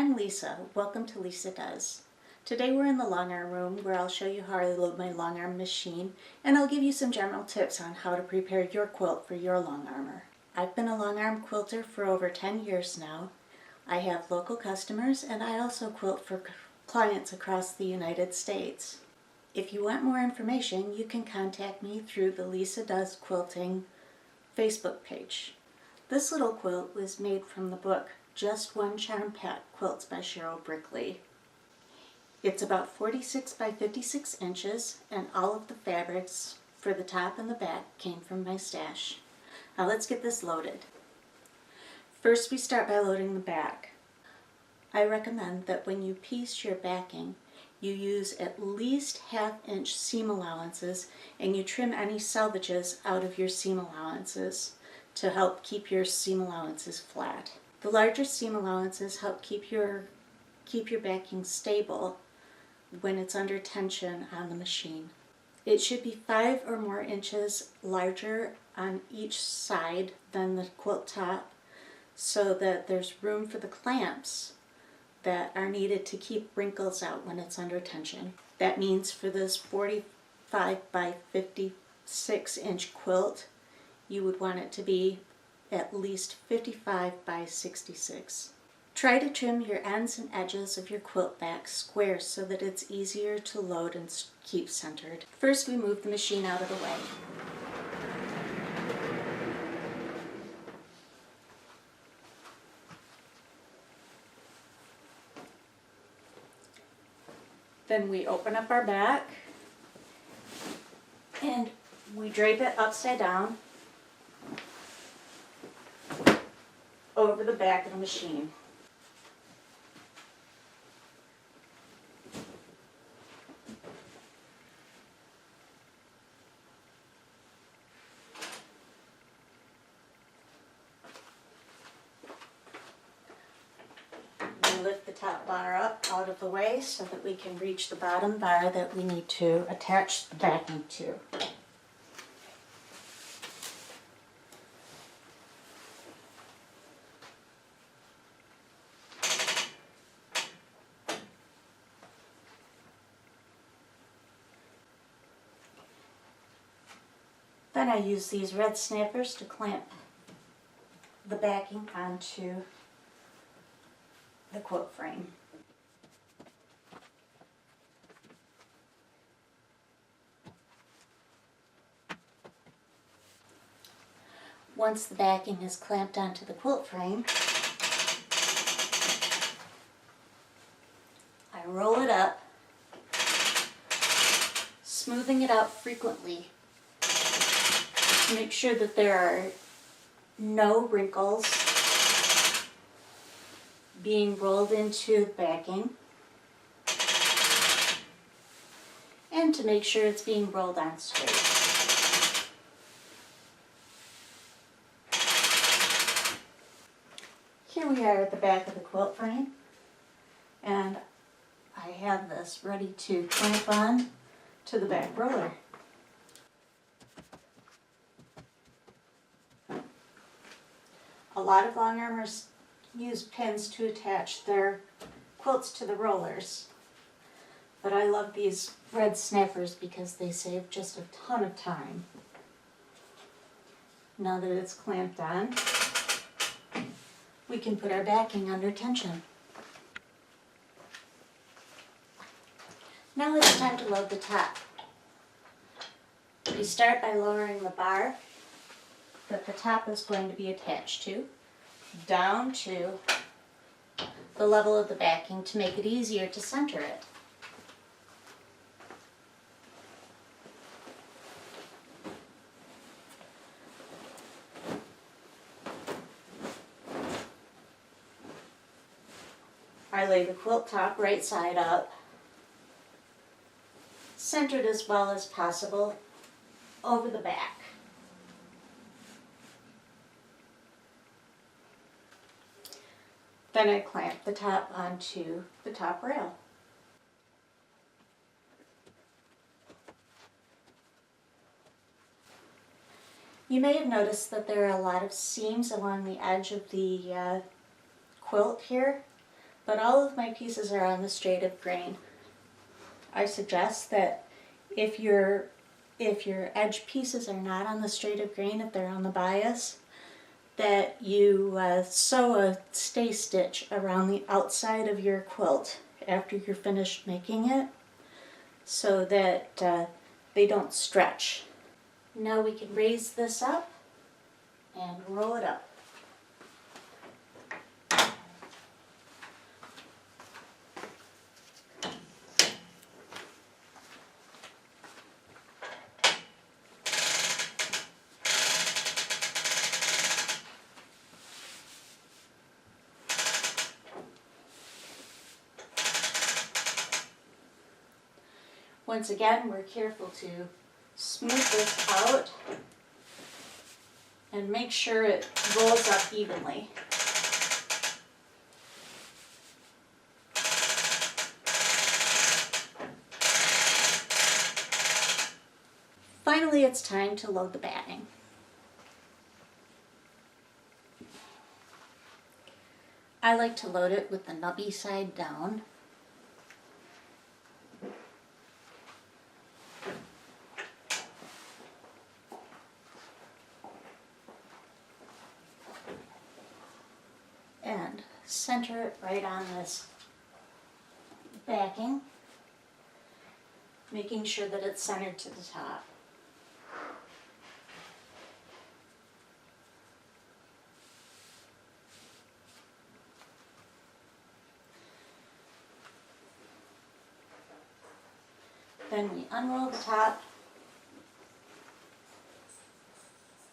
I'm Lisa. Welcome to Lisa Does. Today we're in the longarm room where I'll show you how I load my longarm machine, and I'll give you some general tips on how to prepare your quilt for your longarmer. I've been a longarm quilter for over 10 years now. I have local customers and I also quilt for clients across the United States. If you want more information, you can contact me through the Lisa Does Quilting Facebook page. This little quilt was made from the book Just One Charm Pet Quilts by Cheryl Brickley. It's about 46 by 56 inches, and all of the fabrics for the top and the back came from my stash. Now let's get this loaded. First we start by loading the back. I recommend that when you piece your backing, you use at least 1/2 inch seam allowances and you trim any salvages out of your seam allowances to help keep your seam allowances flat. The larger seam allowances help keep your backing stable when it's under tension on the machine. It should be 5 or more inches larger on each side than the quilt top so that there's room for the clamps that are needed to keep wrinkles out when it's under tension. That means for this 45 by 56 inch quilt, you would want it to be at least 55 by 66. Try to trim your ends and edges of your quilt back square so that it's easier to load and keep centered. First we move the machine out of the way. Then we open up our back and we drape it upside down over the back of the machine. We lift the top bar up out of the way so that we can reach the bottom bar that we need to attach the backing to. Then I use these red snappers to clamp the backing onto the quilt frame. Once the backing is clamped onto the quilt frame, I roll it up, smoothing it out frequently to make sure that there are no wrinkles being rolled into the backing, and to make sure it's being rolled on straight. Here we are at the back of the quilt frame, and I have this ready to clamp on to the back roller. A lot of longarmers use pins to attach their quilts to the rollers, but I love these red snappers because they save just a ton of time. Now that it's clamped on, we can put our backing under tension. Now it's time to load the top. We start by lowering the bar that the top is going to be attached to down to the level of the backing to make it easier to center it. I lay the quilt top right side up, centered as well as possible over the back. Then I clamp the top onto the top rail. You may have noticed that there are a lot of seams along the edge of the quilt here. but all of my pieces are on the straight of grain. I suggest that if your edge pieces are not on the straight of grain, if they're on the bias, that you sew a stay stitch around the outside of your quilt after you're finished making it, so that they don't stretch. Now we can raise this up and roll it up. Once again, we're careful to smooth this out and make sure it rolls up evenly. Finally, it's time to load the batting. I like to load it with the nubby side down. And center it right on this backing, making sure that it's centered to the top. Then we unroll the top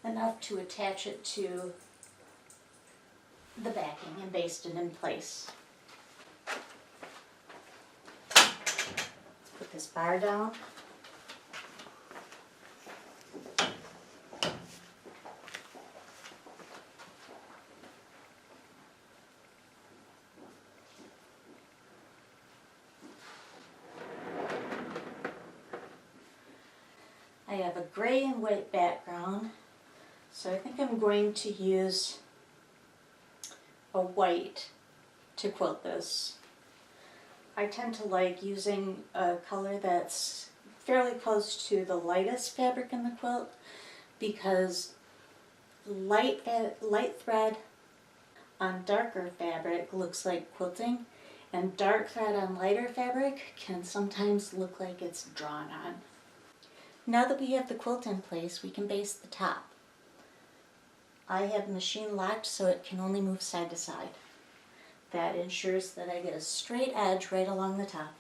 enough to attach it to the backing and baste it in place. Put this bar down. I have a gray and white background, so I think I'm going to use a white to quilt this. I tend to like using a color that's fairly close to the lightest fabric in the quilt, because light thread on darker fabric looks like quilting, and dark thread on lighter fabric can sometimes look like it's drawn on. Now that we have the quilt in place, we can baste the top. I have the machine locked so it can only move side to side. That ensures that I get a straight edge right along the top.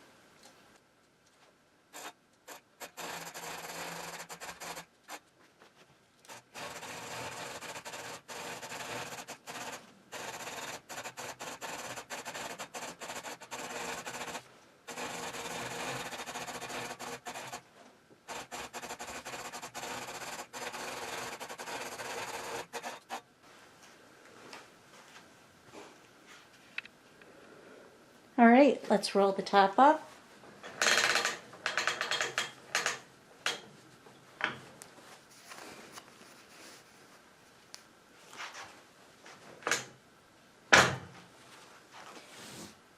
All right, let's roll the top up.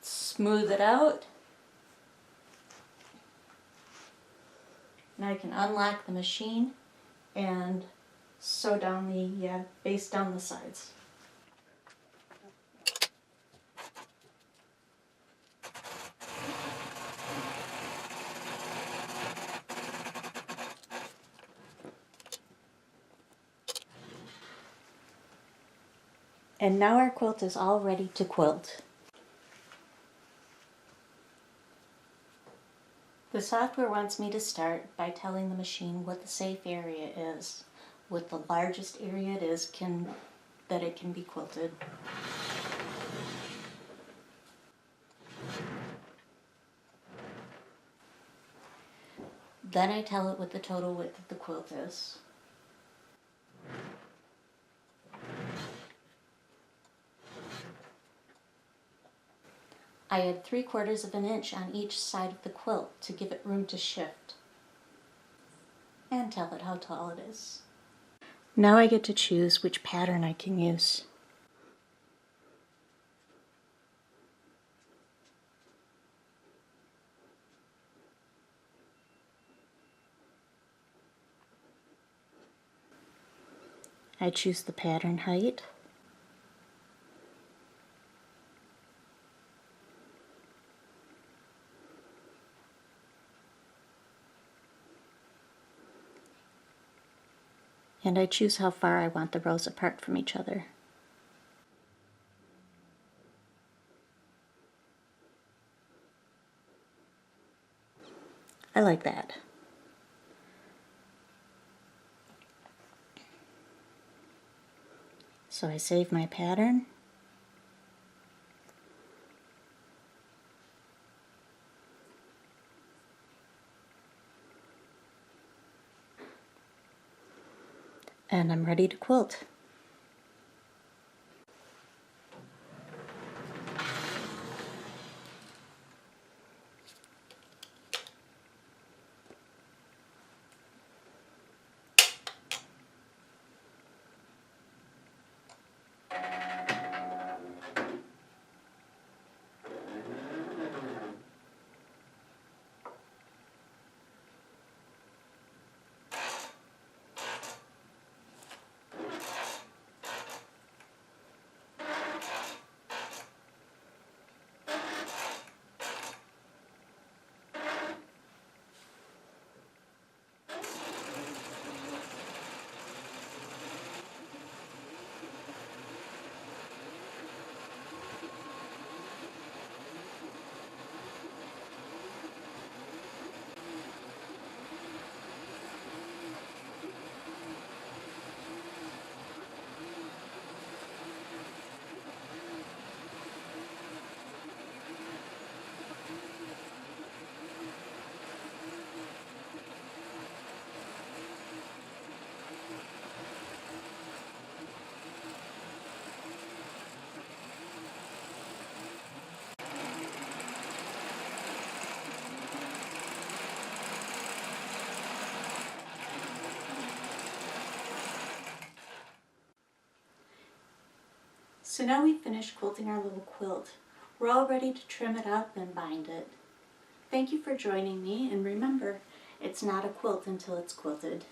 Smooth it out. Now I can unlock the machine and sew down the baste down the sides. And now our quilt is all ready to quilt. The software wants me to start by telling the machine what the safe area is, what the largest area it is that it can be quilted. Then I tell it what the total width of the quilt is. I add 3/4 of an inch on each side of the quilt to give it room to shift, and tell it how tall it is. Now I get to choose which pattern I can use. I choose the pattern height. And I choose how far I want the rows apart from each other. I like that. So I save my pattern. And I'm ready to quilt. So now we've finished quilting our little quilt. We're all ready to trim it up and bind it. Thank you for joining me, and remember, it's not a quilt until it's quilted.